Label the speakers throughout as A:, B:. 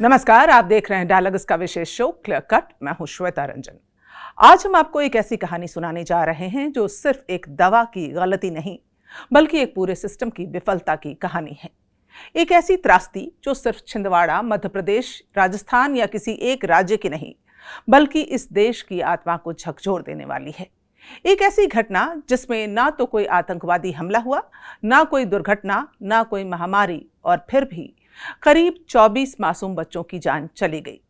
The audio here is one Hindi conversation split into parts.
A: नमस्कार, आप देख रहे हैं डायलॉग्स का विशेष शो क्लियर कट। मैं हूं श्वेता रंजन। आज हम आपको एक ऐसी कहानी सुनाने जा रहे हैं जो सिर्फ एक दवा की गलती नहीं, बल्कि एक पूरे सिस्टम की विफलता की कहानी है। एक ऐसी त्रासदी जो सिर्फ छिंदवाड़ा, मध्य प्रदेश, राजस्थान या किसी एक राज्य की नहीं, बल्कि इस देश की आत्मा को झकझोर देने वाली है। एक ऐसी घटना जिसमें ना तो कोई आतंकवादी हमला हुआ, ना कोई दुर्घटना, ना कोई महामारी, और फिर भी करीब 24 मासूम बच्चों की जान चली गई।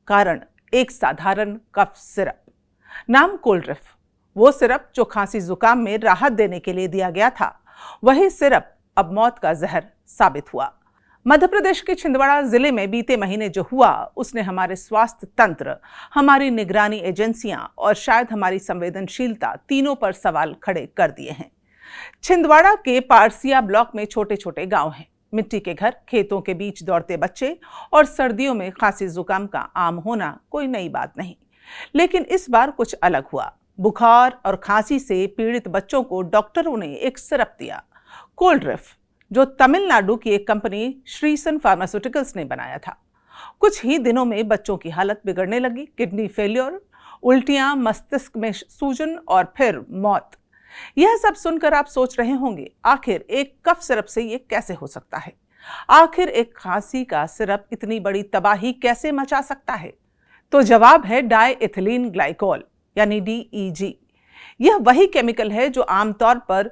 A: कारण एक साधारण कफ सिरप, नाम कोल्ड्रिफ। वो सिरप जो खांसी जुकाम में राहत देने के लिए दिया गया था, वही सिरप अब मौत का जहर साबित हुआ। मध्य प्रदेश के छिंदवाड़ा जिले में बीते महीने जो हुआ, उसने हमारे स्वास्थ्य तंत्र, हमारी निगरानी एजेंसियां और शायद हमारी संवेदनशीलता तीनों पर सवाल खड़े कर दिए हैं। छिंदवाड़ा के पारसिया ब्लॉक में छोटे छोटे गांव हैं, मिट्टी के घर, खेतों के बीच दौड़ते बच्चे और सर्दियों में खांसी जुकाम का आम होना कोई नई बात नहीं। लेकिन इस बार कुछ अलग हुआ। बुखार और खांसी से पीड़ित बच्चों को डॉक्टरों ने एक सिरप दिया, कोल्ड्रिफ, जो तमिलनाडु की एक कंपनी श्रीसन फार्मास्यूटिकल्स ने बनाया था। कुछ ही दिनों में बच्चों की हालत बिगड़ने लगी। किडनी फेलियर, उल्टियां, मस्तिष्क में सूजन और फिर मौत। यह सब सुनकर आप सोच रहे होंगे, आखिर एक कफ सिरप से ये कैसे हो सकता है? आखिर एक खांसी का सिरप इतनी बड़ी तबाही कैसे मचा सकता है? तो जवाब है डाई एथिलीन ग्लाइकोल यानी DEG। यह वही केमिकल है जो आमतौर पर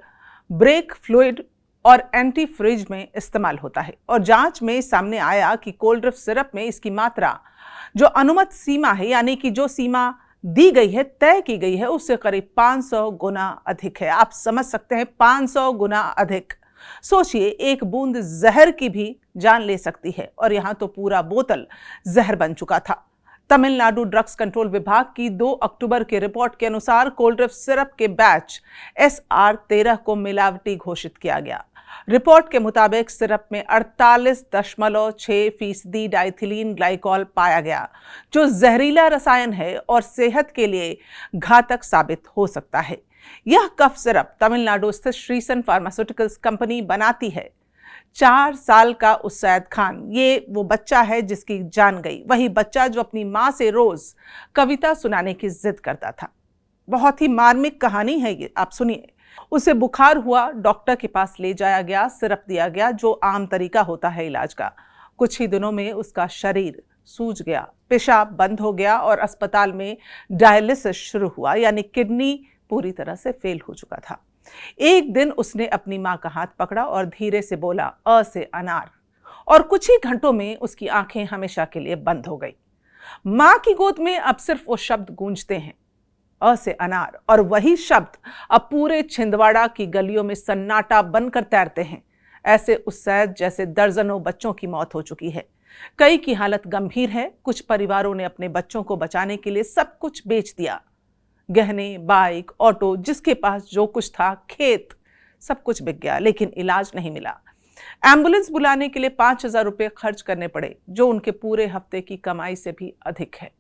A: ब्रेक फ्लूइड और एंटी फ्रिज में इस्तेमाल होता है, और जांच में सामने आया कि कोल्ड्रिफ सिरप में इसकी मात्रा जो अनुमत सीमा है, यानी कि जो सीमा दी गई है, तय की गई है, उससे करीब 500 गुना अधिक है। आप समझ सकते हैं, 500 गुना अधिक। सोचिए, एक बूंद जहर की भी जान ले सकती है, और यहां तो पूरा बोतल जहर बन चुका था। तमिलनाडु ड्रग्स कंट्रोल विभाग की 2 अक्टूबर की रिपोर्ट के अनुसार कोल्ड्रिफ सिरप के बैच SR13 को मिलावटी घोषित किया गया। रिपोर्ट के मुताबिक सिरप में 48.6% डाइथिलीन ग्लाइकोल पाया गया, जो जहरीला रसायन है और सेहत के लिए घातक साबित हो सकता है। यह कफ सिरप तमिलनाडु स्थित श्रीसन फार्मास्यूटिकल्स कंपनी बनाती है। 4 साल का उसैद खान, ये वो बच्चा है जिसकी जान गई, वही बच्चा जो अपनी मां से रोज कविता सुनाने की जिद करता था। बहुत ही मार्मिक कहानी है ये, आप सुनिए। उसे बुखार हुआ, डॉक्टर के पास ले जाया गया, सिरप दिया गया, जो आम तरीका होता है इलाज का। कुछ ही दिनों में उसका शरीर सूज गया, पेशाब बंद हो गया और अस्पताल में डायलिसिस शुरू हुआ, यानी किडनी पूरी तरह से फेल हो चुका था। एक दिन उसने अपनी मां का हाथ पकड़ा और धीरे से बोला, अ से अनार, और कुछ ही घंटों में उसकी आंखें हमेशा के लिए बंद हो गई। मां की गोद में अब सिर्फ वो शब्द गूंजते हैं, अ से अनार, और वही शब्द अब पूरे छिंदवाड़ा की गलियों में सन्नाटा बनकर तैरते हैं। ऐसे उसैद जैसे दर्जनों बच्चों की मौत हो चुकी है। कई की हालत गंभीर है। कुछ परिवारों ने अपने बच्चों को बचाने के लिए सब कुछ बेच दिया, गहने, बाइक, ऑटो, जिसके पास जो कुछ था, खेत, सब कुछ बिक गया, लेकिन इलाज नहीं मिला। एम्बुलेंस बुलाने के लिए 5000 रुपये खर्च करने पड़े, जो उनके पूरे हफ्ते की कमाई से भी अधिक है।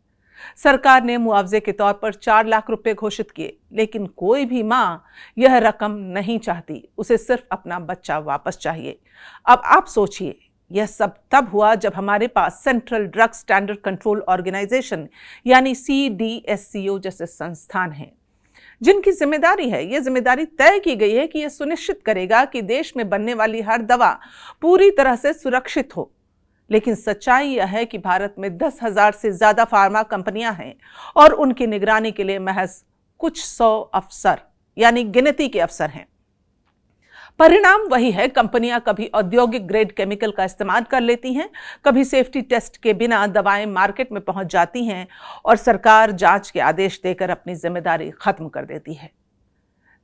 A: सरकार ने मुआवजे के तौर पर 4 लाख रुपए घोषित किए, लेकिन कोई भी मां यह रकम नहीं चाहती। उसे सिर्फ अपना बच्चा वापस चाहिए। अब आप सोचिए, यह सब तब हुआ जब हमारे पास central drug standard control organisation यानी CDSCO जैसे संस्थान हैं, जिनकी जिम्मेदारी है, यह जिम्मेदारी तय की गई है कि यह सुनिश्चित करेगा कि देश में बनने वाली हर दवा पूरी तरह से सुरक्षित हो। लेकिन सच्चाई यह है कि भारत में 10,000 से ज्यादा फार्मा कंपनियां हैं, और उनकी निगरानी के लिए महज कुछ 100 अफसर, यानी गिनती के अफसर हैं। परिणाम वही है, कंपनियां कभी औद्योगिक ग्रेड केमिकल का इस्तेमाल कर लेती हैं, कभी सेफ्टी टेस्ट के बिना दवाएं मार्केट में पहुंच जाती हैं, और सरकार जांच के आदेश देकर अपनी जिम्मेदारी खत्म कर देती है।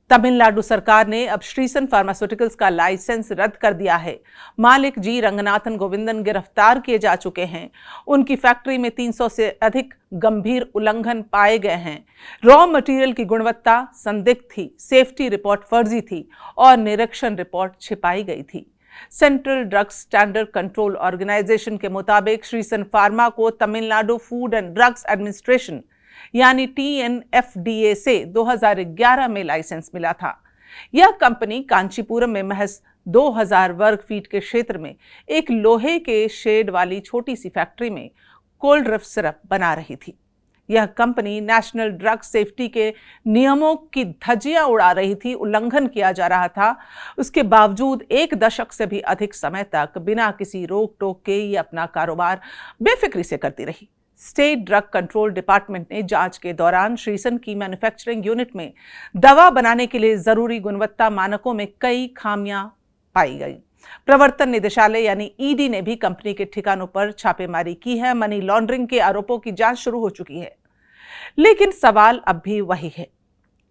A: तमिलनाडु सरकार ने अब श्रीसन फार्मास्यूटिकल्स का लाइसेंस रद्द कर दिया है। मालिक जी रंगनाथन गोविंदन गिरफ्तार किए जा चुके हैं। उनकी फैक्ट्री में 300 से अधिक गंभीर उल्लंघन पाए गए हैं। रॉ मटेरियल की गुणवत्ता संदिग्ध थी, सेफ्टी रिपोर्ट फर्जी थी और निरीक्षण रिपोर्ट छिपाई गई थी। Central drug standard control organisation के मुताबिक श्रीसन फार्मा को Tamil Nadu food and drugs administration यानी TNFDA से 2011 में लाइसेंस मिला था। यह कंपनी कांचीपुरम में महज 2000 वर्ग फीट के क्षेत्र में एक लोहे के शेड वाली छोटी सी फैक्ट्री में कोल्ड रिफ सिरप बना रही थी। यह कंपनी नेशनल ड्रग सेफ्टी के नियमों की धज्जियां उड़ा रही थी, उल्लंघन किया जा रहा था। उसके बावजूद 1 दशक से भी अधिक समय तक बिना किसी रोक टोक के ये अपना कारोबार बेफिक्री से करती रही। स्टेट ड्रग कंट्रोल डिपार्टमेंट ने जांच के दौरान श्रीसन की मैन्युफैक्चरिंग यूनिट में दवा बनाने के लिए जरूरी गुणवत्ता मानकों में कई खामियां पाई गई। प्रवर्तन निदेशालय यानी ईडी ने भी कंपनी के ठिकानों पर छापेमारी की है। मनी लॉन्ड्रिंग के आरोपों की जांच शुरू हो चुकी है, लेकिन सवाल अब भी वही है।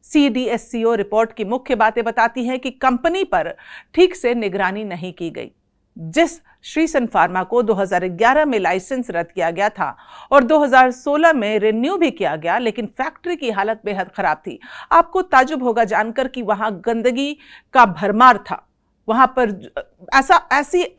A: सीडीएससीओ रिपोर्ट की मुख्य बातें बताती हैं कि कंपनी पर ठीक से निगरानी नहीं की गई। जिस श्रीसन फार्मा को 2011 में लाइसेंस रद्द किया गया था और 2016 में रिन्यू भी किया गया, लेकिन फैक्ट्री की हालत बेहद खराब थी। आपको ताज्जुब होगा जानकर कि वहां गंदगी का भरमार था। वहां पर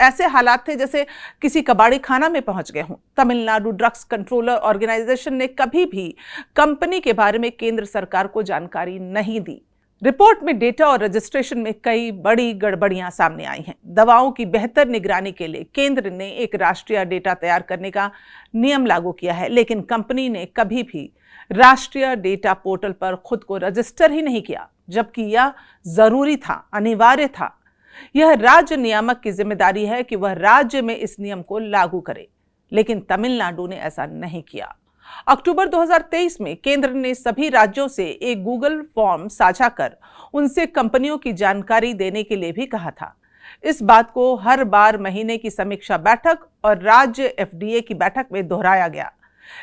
A: ऐसे हालात थे जैसे किसी कबाड़ी खाना में पहुंच गए हों। तमिलनाडु ड्रग्स कंट्रोलर ऑर्गेनाइजेशन ने कभी भी कंपनी के बारे में केंद्र सरकार को जानकारी नहीं दी। रिपोर्ट में डेटा और रजिस्ट्रेशन में कई बड़ी गड़बड़ियां सामने आई हैं। दवाओं की बेहतर निगरानी के लिए केंद्र ने एक राष्ट्रीय डेटा तैयार करने का नियम लागू किया है, लेकिन कंपनी ने कभी भी राष्ट्रीय डेटा पोर्टल पर खुद को रजिस्टर ही नहीं किया, जबकि यह जरूरी था, अनिवार्य था। यह राज्य नियामक की जिम्मेदारी है कि वह राज्य में इस नियम को लागू करे, लेकिन तमिलनाडु ने ऐसा नहीं किया। अक्टूबर 2023 में केंद्र ने सभी राज्यों से एक गूगल फॉर्म साझा कर उनसे कंपनियों की जानकारी देने के लिए भी कहा था। इस बात को हर बार महीने की समीक्षा बैठक और राज्य एफडीए की बैठक में दोहराया गया,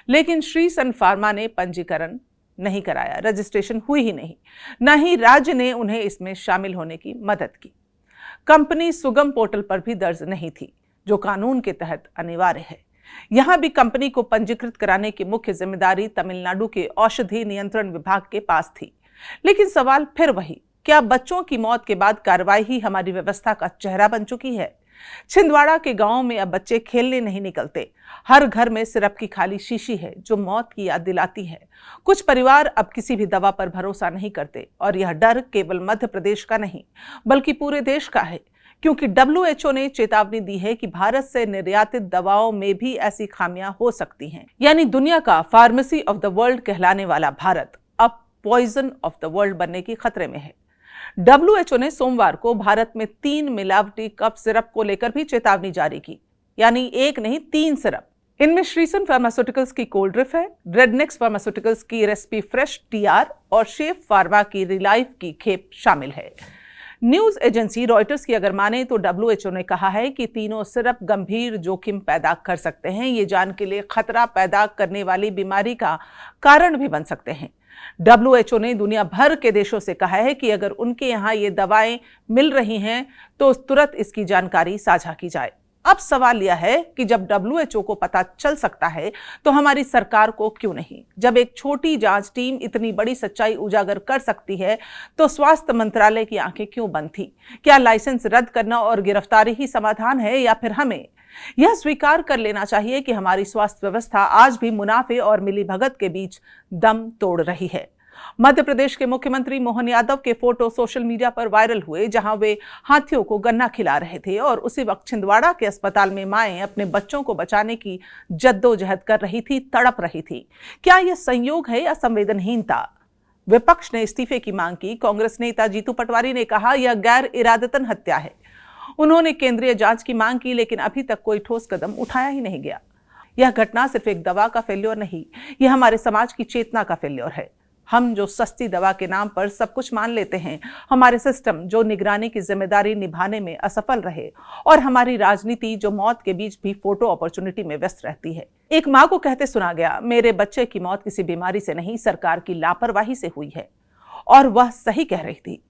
A: लेकिन श्रीसन फार्मा ने पंजीकरण नहीं कराया, रजिस्ट्रेशन हुई ही नहीं, न ही राज्य ने उन्हें इसमें शामिल होने की मदद की। कंपनी सुगम पोर्टल पर भी दर्ज नहीं थी, जो कानून के तहत अनिवार्य है। यहां भी कंपनी को पंजीकृत कराने की मुख्य जिम्मेदारी तमिलनाडु के औषधि नियंत्रण विभाग के पास थी। लेकिन सवाल फिर वही, क्या बच्चों की मौत के बाद कार्रवाई ही हमारी व्यवस्था का चेहरा बन चुकी है? छिंदवाड़ा के गांव में अब बच्चे खेलने नहीं निकलते। हर घर में सिरप की खाली शीशी है जो मौत की याद दिलाती है। कुछ परिवार अब किसी भी दवा पर भरोसा नहीं करते, और यह डर केवल मध्य प्रदेश का नहीं बल्कि पूरे देश का है, क्योंकि WHO ने चेतावनी दी है कि भारत से निर्यातित दवाओं में भी ऐसी खामियां हो सकती हैं। यानी दुनिया का फार्मेसी ऑफ द वर्ल्ड कहलाने वाला भारत अब पॉइजन ऑफ द वर्ल्ड बनने की खतरे में है। WHO ने सोमवार को भारत में 3 मिलावटी कफ सिरप को लेकर भी चेतावनी जारी की, यानी एक नहीं 3 सिरप। इनमें श्रीसन फार्मास्यूटिकल्स की कोल्ड रिफ है, रेडनेक्स फार्मास्यूटिकल्स की रेसिपी फ्रेश TR और शेफ फार्मा की रिलाइफ की खेप शामिल है। न्यूज एजेंसी रॉयटर्स की अगर माने तो WHO ने कहा है कि तीनों सिरप गंभीर जोखिम पैदा कर सकते हैं। ये जान के लिए खतरा पैदा करने वाली बीमारी का कारण भी बन सकते हैं। WHO ने दुनिया भर के देशों से कहा है कि अगर उनके यहाँ ये दवाएं मिल रही हैं तो तुरंत इसकी जानकारी साझा की जाए। अब सवाल यह है कि जब WHO को पता चल सकता है तो हमारी सरकार को क्यों नहीं? जब एक छोटी जांच टीम इतनी बड़ी सच्चाई उजागर कर सकती है तो स्वास्थ्य मंत्रालय की आंखें क्यों बंद थी? क्या लाइसेंस रद्द करना और गिरफ्तारी ही समाधान है, या फिर हमें यह स्वीकार कर लेना चाहिए कि हमारी स्वास्थ्य व्यवस्था आज भी मुनाफे और मिलीभगत के बीच दम तोड़ रही है? मध्य प्रदेश के मुख्यमंत्री मोहन यादव के फोटो सोशल मीडिया पर वायरल हुए, जहां वे हाथियों को गन्ना खिला रहे थे, और उसी वक्त छिंदवाड़ा के अस्पताल में माएं अपने बच्चों को बचाने की जद्दोजहद कर रही थी, तड़प रही थी। क्या यह संयोग है या संवेदनहीनता? विपक्ष ने इस्तीफे की मांग की। कांग्रेस नेता जीतू पटवारी ने कहा यह गैर इरादतन हत्या है। उन्होंने केंद्रीय जांच की मांग की, लेकिन अभी तक कोई ठोस कदम उठाया ही नहीं गया। यह घटना सिर्फ एक दवा का फेल्योर नहीं, यह हमारे समाज की चेतना का फेल्योर है। हम जो सस्ती दवा के नाम पर सब कुछ मान लेते हैं, हमारे सिस्टम जो निगरानी की जिम्मेदारी निभाने में असफल रहे, और हमारी राजनीति जो मौत के बीच भी फोटो अपॉर्चुनिटी में व्यस्त रहती है। एक मां को कहते सुना गया, मेरे बच्चे की मौत किसी बीमारी से नहीं, सरकार की लापरवाही से हुई है। और वह सही कह रही थी,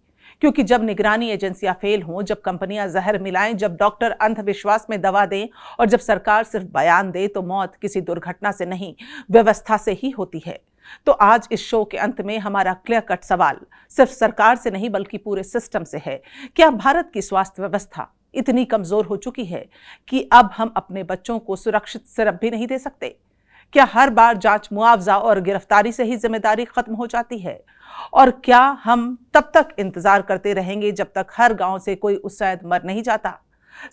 A: क्योंकि जब निगरानी एजेंसियां फेल हों, जब कंपनियां जहर मिलाएं, जब डॉक्टर अंधविश्वास में दवा दें, और जब सरकार सिर्फ बयान दे, तो मौत किसी दुर्घटना से नहीं, व्यवस्था से ही होती है। तो आज इस शो के अंत में हमारा क्लियर कट सवाल सिर्फ सरकार से नहीं बल्कि पूरे सिस्टम से है। क्या भारत की स्वास्थ्य व्यवस्था इतनी कमजोर हो चुकी है कि अब हम अपने बच्चों को सुरक्षित सिरप भी नहीं दे सकते? क्या हर बार जांच, मुआवजा और गिरफ्तारी से ही जिम्मेदारी खत्म हो जाती है? और क्या हम तब तक इंतजार करते रहेंगे जब तक हर गांव से कोई उस्सैद मर नहीं जाता?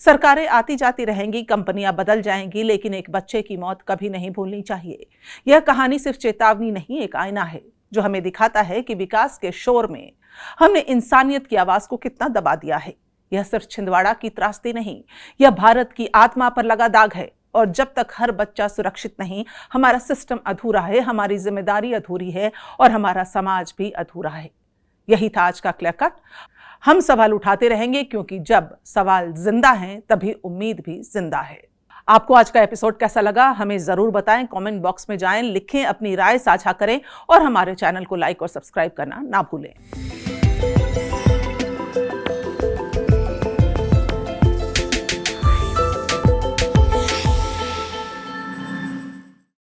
A: सरकारें आती जाती रहेंगी, कंपनियां बदल जाएंगी, लेकिन एक बच्चे की मौत कभी नहीं भूलनी चाहिए। यह कहानी सिर्फ चेतावनी नहीं, एक आईना है जो हमें दिखाता है कि विकास के शोर में हमने इंसानियत की आवाज को कितना दबा दिया है। यह सिर्फ छिंदवाड़ा की त्रासदी नहीं, यह भारत की आत्मा पर लगा दाग है। और जब तक हर बच्चा सुरक्षित नहीं, हमारा सिस्टम अधूरा है, हमारी जिम्मेदारी अधूरी है और हमारा समाज भी अधूरा है। यही था आज का क्लियर कट। हम सवाल उठाते रहेंगे, क्योंकि जब सवाल जिंदा हैं तभी उम्मीद भी जिंदा है। आपको आज का एपिसोड कैसा लगा हमें जरूर बताएं। कमेंट बॉक्स में जाएं, लिखें, अपनी राय साझा करें और हमारे चैनल को लाइक और सब्सक्राइब करना ना भूलें।